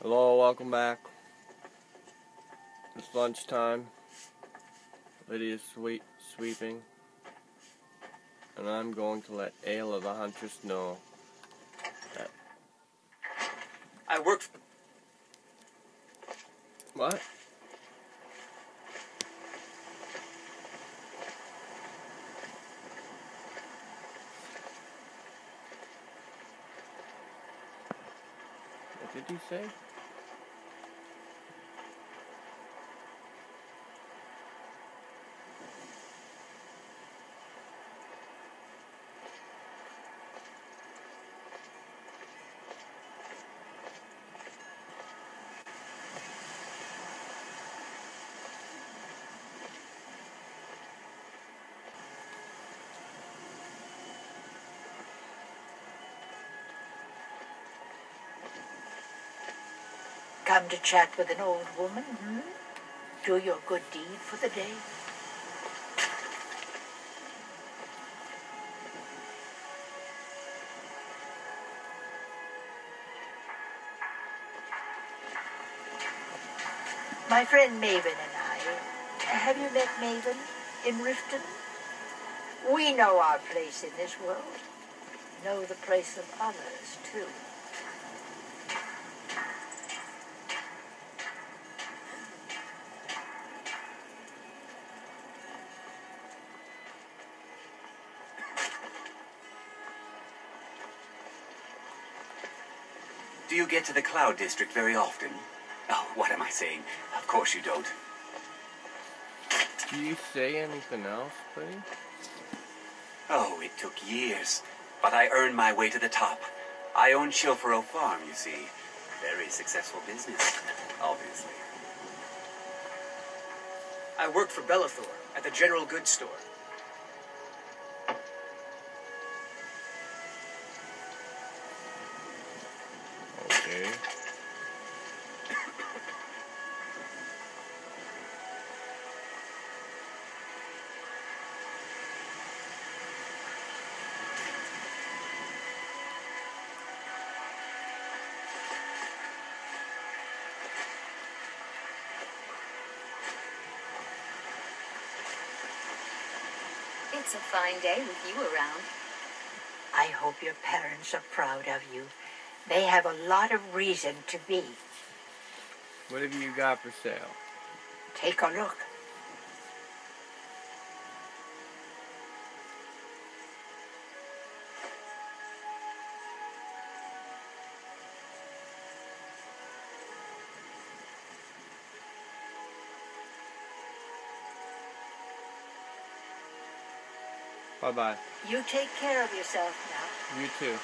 Hello, welcome back. It's lunchtime. Lydia's sweeping. And I'm going to let Ayla the Huntress know that... I work for... What? What did he say? Come to chat with an old woman, Do your good deed for the day. My friend Maven and I, have you met Maven in Riften? We know our place in this world, know the place of others, too. Do you get to the Cloud District very often? Oh, what am I saying? Of course you don't. Do you say anything else, please? Oh, it took years. But I earned my way to the top. I own Chilfaro Farm, you see. Very successful business, obviously. I work for Bellathor at the General Goods Store. Okay. It's a fine day with you around. I hope your parents are proud of you. They have a lot of reason to be. What have you got for sale? Take a look. Bye-bye. You take care of yourself now. You too.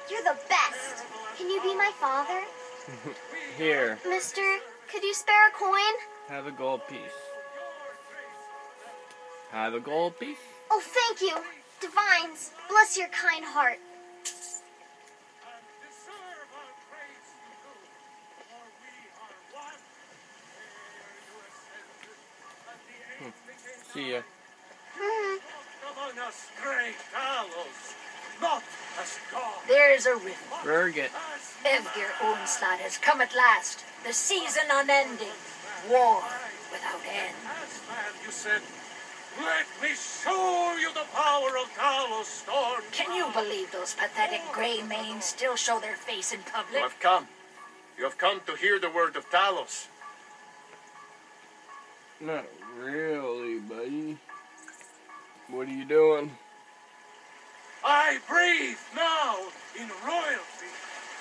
You're the best. Can you be my father? Here, Mister, could you spare a coin? have a gold piece. Have a gold piece? Oh, thank you. Divines, bless your kind heart. See ya. There's a rift. Birgit. Evgir Onslaught has come at last. The season unending. War without end. You said, let me show you the power of Talos Storm. Can you believe those pathetic grey manes still show their face in public? You have come. You have come to hear the word of Talos. Not really, buddy. What are you doing? I breathe now in royalty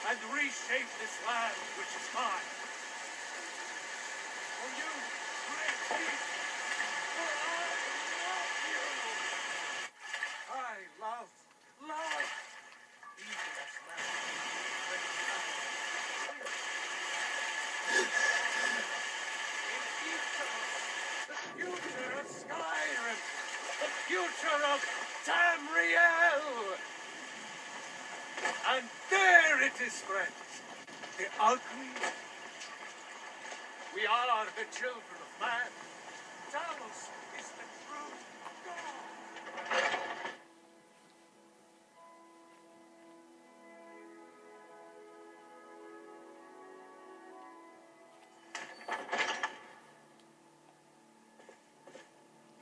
and reshape this land which is mine. For you, great chief, for I love you. I love, even as man. In each of us, the future of Skyrim, the future of Tamriel. And there it is, friends. The ugly. We are the children of man. Talos is the true God.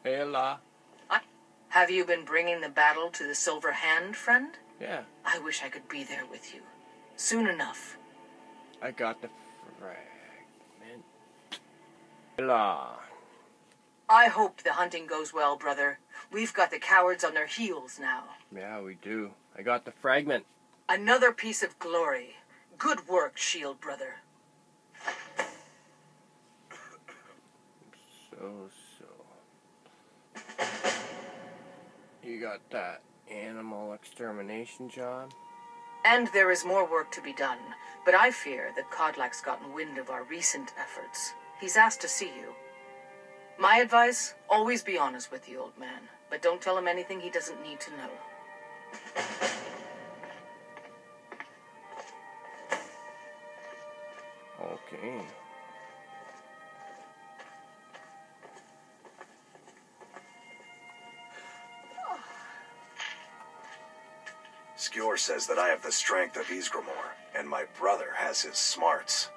Ayla. Have you been bringing the battle to the Silver Hand, friend? Yeah. I wish I could be there with you. Soon enough. I got the fragment. Ayla. I hope the hunting goes well, brother. We've got the cowards on their heels now. Yeah, we do. I got the fragment. Another piece of glory. Good work, Shield brother. So. You got that animal extermination job? And there is more work to be done, but I fear that Kodlak's gotten wind of our recent efforts. He's asked to see you. My advice, always be honest with the old man, but don't tell him anything he doesn't need to know. Okay. Skyor says that I have the strength of Ysgramor, and my brother has his smarts.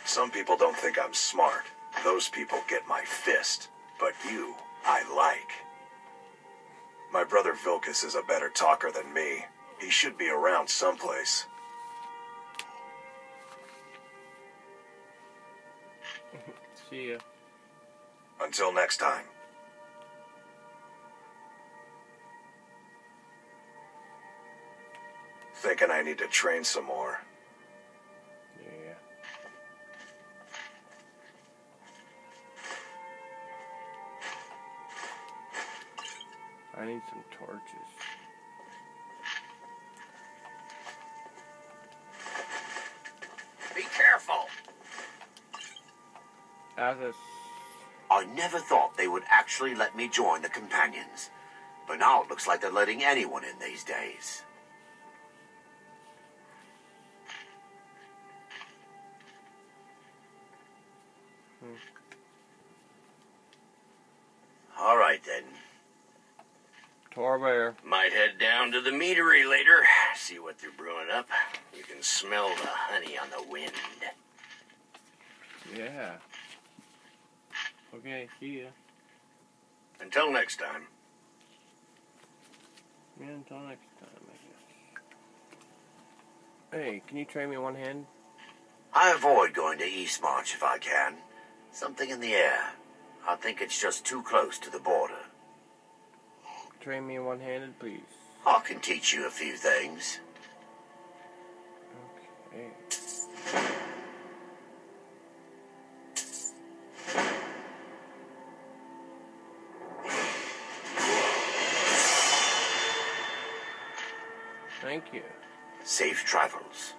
Some people don't think I'm smart. Those people get my fist. But you, I like. My brother Vilkas is a better talker than me. He should be around someplace. See ya. Until next time. Thinking I need to train some more. Yeah. I need some torches. Be careful. I never thought they would actually let me join the companions. But now it looks like they're letting anyone in these days. All right, then. Torbear. Might head down to the meadery later, see what they're brewing up. You can smell the honey on the wind. Yeah. Okay, see ya. Until next time. Yeah, until next time, I guess. Hey, can you train me one hand? I avoid going to Eastmarch if I can. Something in the air. I think it's just too close to the border. Train me one-handed, please. I can teach you a few things. Okay. Thank you. Safe travels.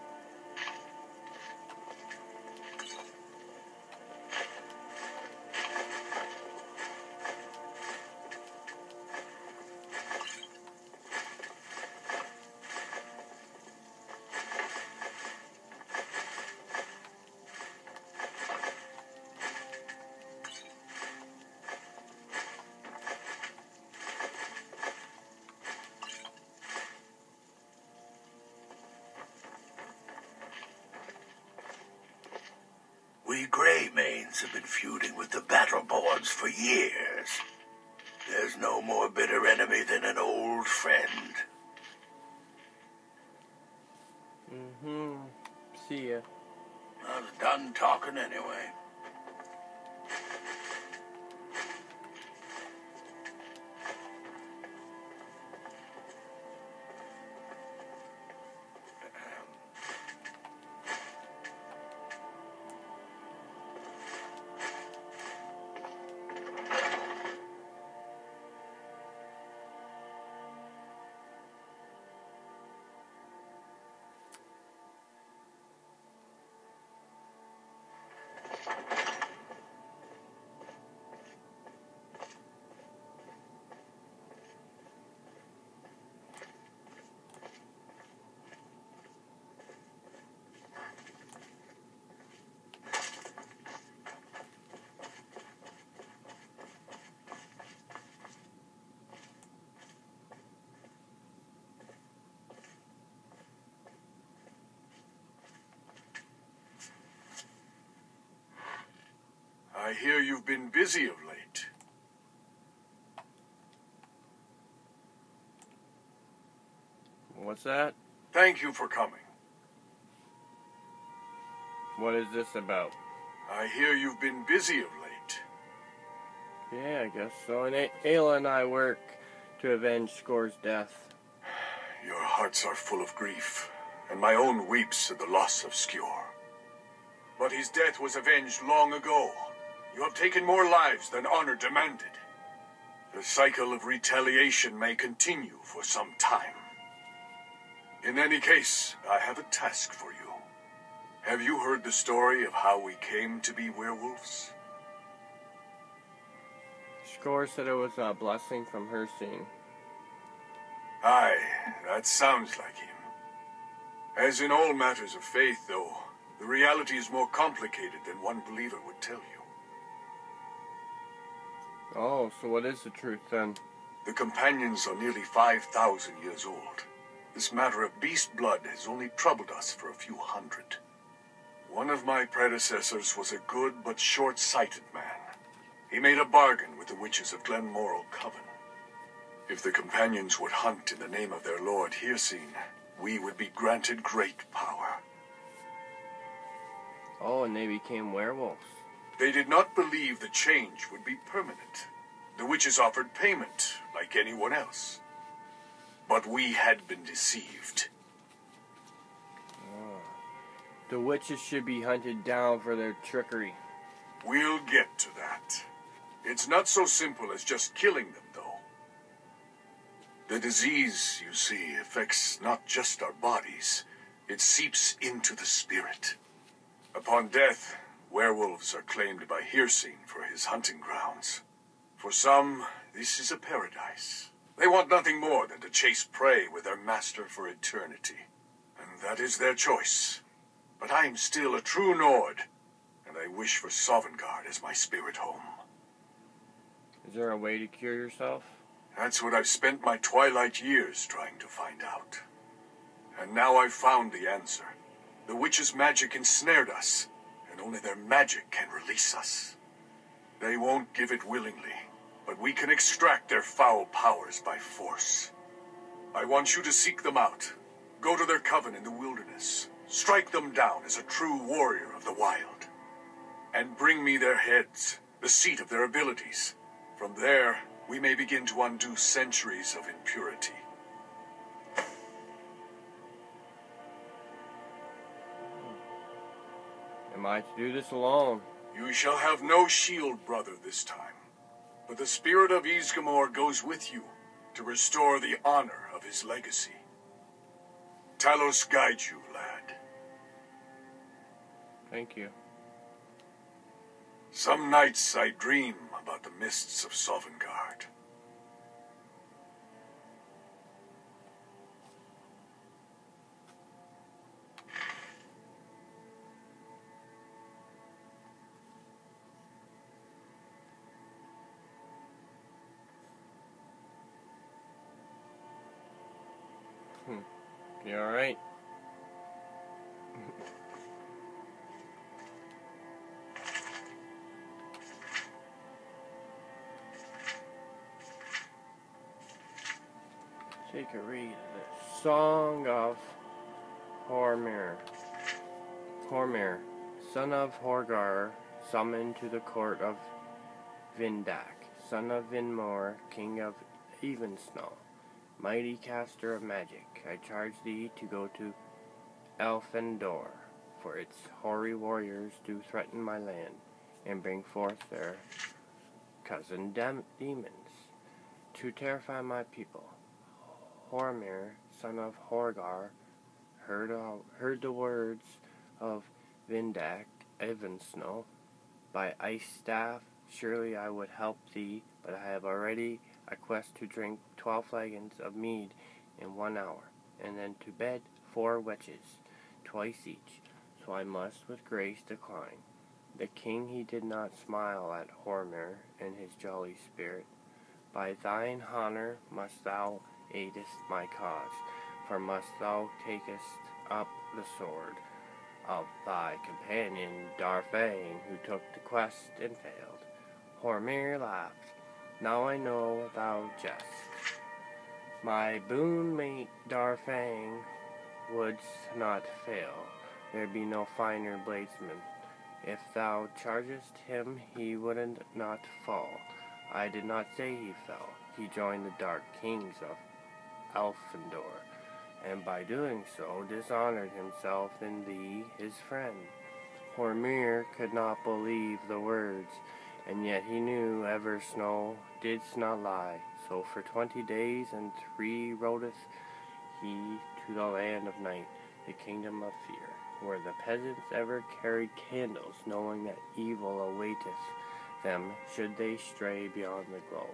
We Greymanes have been feuding with the Battleboards for years. There's no more bitter enemy than an old friend. See ya. I was done talking anyway. I hear you've been busy of late. What's that? Thank you for coming. What is this about? I hear you've been busy of late. Yeah, I guess so. And Ayla and I work to avenge Score's death. Your hearts are full of grief, and my own weeps at the loss of Skyor. But his death was avenged long ago. You have taken more lives than honor demanded. The cycle of retaliation may continue for some time. In any case, I have a task for you. Have you heard the story of how we came to be werewolves? Score said it was a blessing from her scene. Aye, that sounds like him. As in all matters of faith, though, the reality is more complicated than one believer would tell you. Oh, so what is the truth then? The companions are nearly 5,000 years old. This matter of beast blood has only troubled us for a few hundred. One of my predecessors was a good but short-sighted man. He made a bargain with the witches of Glenmoral Coven. If the companions would hunt in the name of their lord Hircine, we would be granted great power. Oh, and they became werewolves. They did not believe the change would be permanent. The witches offered payment, like anyone else. But we had been deceived. Oh. The witches should be hunted down for their trickery. We'll get to that. It's not so simple as just killing them, though. The disease, you see, affects not just our bodies. It seeps into the spirit. Upon death, werewolves are claimed by Hircine for his hunting grounds. For some, this is a paradise. They want nothing more than to chase prey with their master for eternity. And that is their choice. But I am still a true Nord, and I wish for Sovngarde as my spirit home. Is there a way to cure yourself? That's what I've spent my twilight years trying to find out. And now I've found the answer. The witches' magic ensnared us, and only their magic can release us. They won't give it willingly, but we can extract their foul powers by force. I want you to seek them out. Go to their coven in the wilderness. Strike them down as a true warrior of the wild. And bring me their heads, the seat of their abilities. From there, we may begin to undo centuries of impurity. Am I to do this alone? You shall have no shield, brother, this time. But the spirit of Ysgramor goes with you to restore the honor of his legacy. Talos guide you, lad. Thank you. Some nights I dream about the mists of Sovngarde. You alright? Take a read of the Song of HROMIR. HROMIR, son of Horgar, summoned to the court of Vindak, son of Vinmor, king of Evensnow, mighty caster of magic, I charge thee to go to Elfendor, for its hoary warriors do threaten my land, and bring forth their cousin demons, to terrify my people. HROMIR, son of Horgar, heard the words of Vindak, Evensnow, by ice staff, surely I would help thee, but I have already a quest to drink 12 flagons of mead in 1 hour, and then to bed 4 witches, twice each, so I must with grace decline. The king he did not smile at HROMIR and his jolly spirit. By thine honour must thou aidest my cause, for must thou takest up the sword. of thy companion Darfang, who took the quest and failed. HROMIR laughed. Now I know thou jest. My boon mate Darfang wouldst not fail. There be no finer bladesman. If thou chargest him, he wouldn't not fall. I did not say he fell. He joined the dark kings of Alfendor, and by doing so dishonored himself and thee, his friend. HROMIR could not believe the words, and yet he knew ever snow didst not lie. So for 20 days and 3 rodeth he to the land of night, the kingdom of fear, where the peasants ever carried candles, knowing that evil awaiteth them should they stray beyond the glow.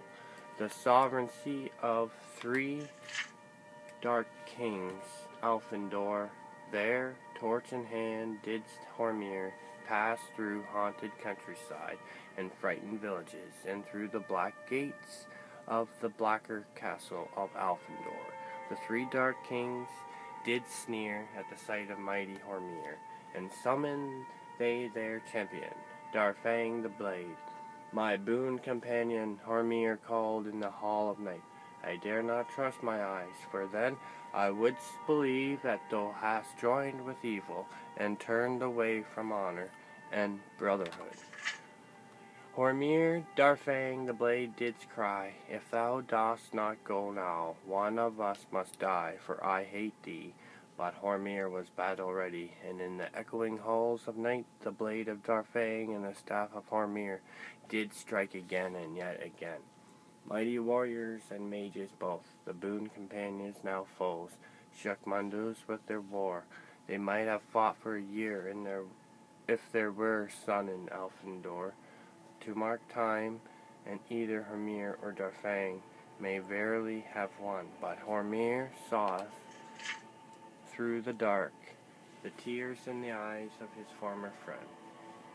The sovereignty of 3 dark kings, Alfendor, there, torch in hand, didst HROMIR pass through haunted countryside and frightened villages, and through the black gates of the blacker castle of Alfendor. The 3 dark kings did sneer at the sight of mighty HROMIR, and summoned they their champion, Darfang the Blade. My boon companion HROMIR called in the hall of night. I dare not trust my eyes, for then I wouldst believe that thou hast joined with evil, and turned away from honor and brotherhood. HROMIR, Darfang the Blade didst cry, if thou dost not go now, one of us must die, for I hate thee. But HROMIR was battle ready, and in the echoing halls of night the blade of Darfang and the staff of HROMIR did strike again and yet again. Mighty warriors and mages both, the boon companions now foes, shook Mundus with their war. They might have fought for a year if there were sun in Alfendor to mark time, and either HROMIR or Darfang may verily have won. But HROMIR saweth through the dark the tears in the eyes of his former friend,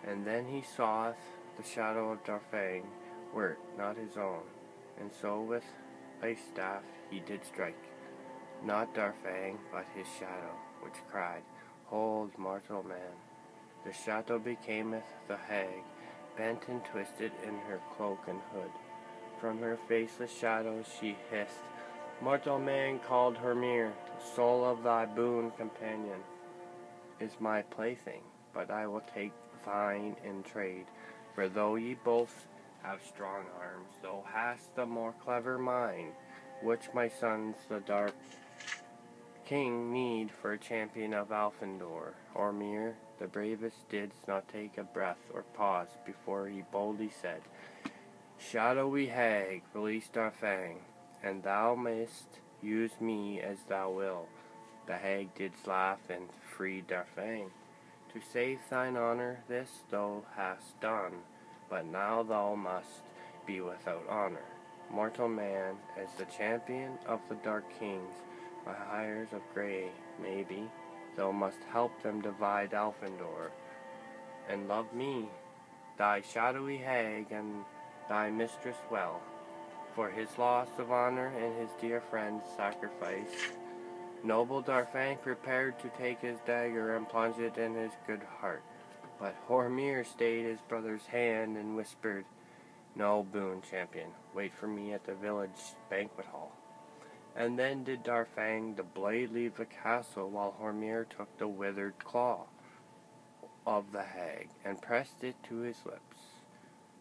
and then he saweth the shadow of Darfang were it not his own, and so with ice staff he did strike, not Darfang, but his shadow, which cried, Hold, mortal man. The shadow becameth the hag, bent and twisted in her cloak and hood. From her faceless shadows she hissed, Mortal man called HROMIR, the soul of thy boon companion is my plaything, but I will take thine in trade. For though ye both have strong arms, thou hast the more clever mind, which my sons, the dark king, need for a champion of Alfendor. HROMIR, the bravest, didst not take a breath or pause before he boldly said, Shadowy hag, release Darfang, and thou mayst use me as thou wilt. The hag didst laugh and freed Darfang. To save thine honor this thou hast done, but now thou must be without honor. Mortal man, as the champion of the dark kings, my hires of grey, maybe, thou must help them divide Alfendor, and love me, thy shadowy hag, and thy mistress well. For his loss of honor and his dear friend's sacrifice, noble Darfang prepared to take his dagger and plunge it in his good heart. But HROMIR stayed his brother's hand and whispered, No, boon champion, wait for me at the village banquet hall. And then did Darfang the Blade leave the castle, while HROMIR took the withered claw of the hag and pressed it to his lips.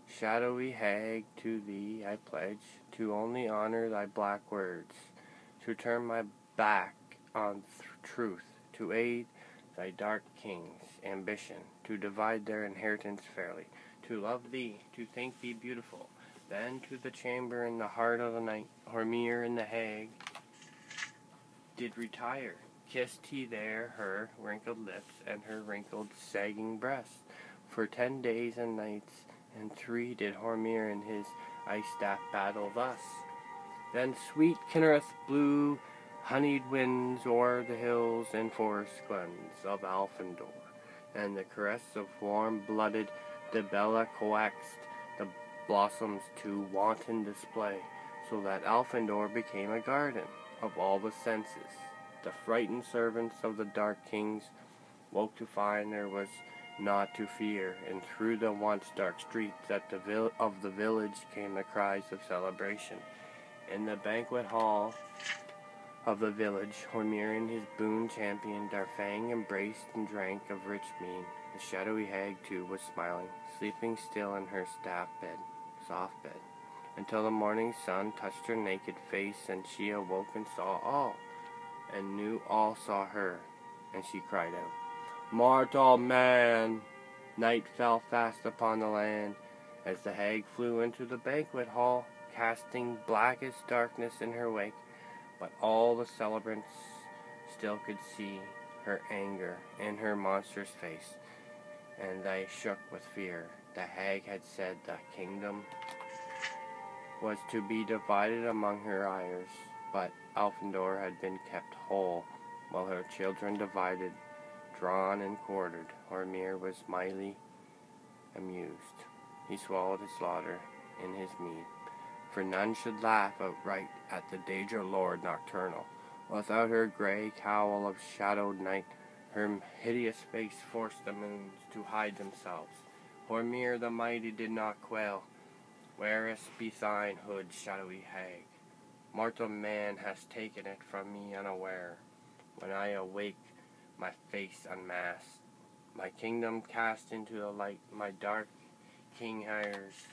Shadowy hag, to thee I pledge to only honor thy black words, to turn my back on truth, to aid thy dark king's ambition, to divide their inheritance fairly, to love thee, to think thee beautiful. Then to the chamber in the heart of the night, HROMIR and the hag did retire. Kissed he there her wrinkled lips and her wrinkled, sagging breast. For 10 days and nights and 3 did HROMIR and his ice staff battle thus. Then sweet Kinnereth blew honeyed winds o'er the hills and forest glens of Alfendor, and the caress of warm-blooded Debella coaxed the blossoms to wanton display, so that Alfendor became a garden of all the senses. The frightened servants of the dark kings woke to find there was naught to fear, and through the once dark streets of the village came the cries of celebration. In the banquet hall of the village, HROMIR and his boon champion Darfang embraced and drank of rich mead. The shadowy hag, too, was smiling, sleeping still in her soft bed, until the morning sun touched her naked face, and she awoke and saw all, and knew all saw her, and she cried out, "Mortal man!" Night fell fast upon the land, as the hag flew into the banquet hall, casting blackest darkness in her wake. But all the celebrants still could see her anger in her monstrous face, and they shook with fear. The hag had said the kingdom was to be divided among her heirs, but Alfendor had been kept whole, while her children divided, drawn and quartered. HROMIR was mightily amused. He swallowed his slaughter in his mead, for none should laugh outright at the Daedra Lord Nocturnal. Without her grey cowl of shadowed night, her hideous face forced the moons to hide themselves. HROMIR the mighty did not quail. "Whereas be thine hood, shadowy hag? Mortal man has taken it from me unaware. When I awake, my face unmasked, my kingdom cast into the light, my dark king hires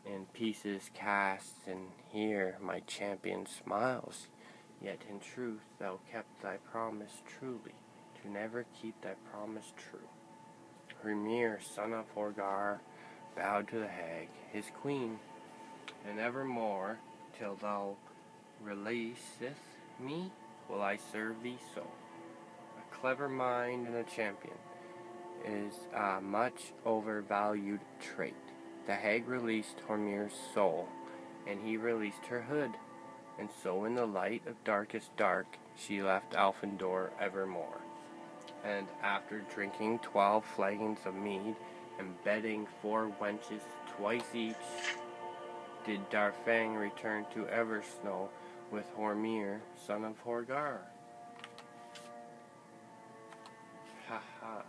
in pieces cast, and here my champion smiles. Yet in truth thou kept thy promise truly, to never keep thy promise true." HROMIR, son of Horgar, bowed to the hag, his queen, "And evermore, till thou releaseth me, will I serve thee so." A clever mind and a champion is a much overvalued trait. The hag released HROMIR's soul, and he released her hood, and so in the light of darkest dark, she left Alfendor evermore. And after drinking 12 flagons of mead, and bedding 4 wenches twice each, did Darfang return to Eversnow with HROMIR, son of Horgar. Ha ha.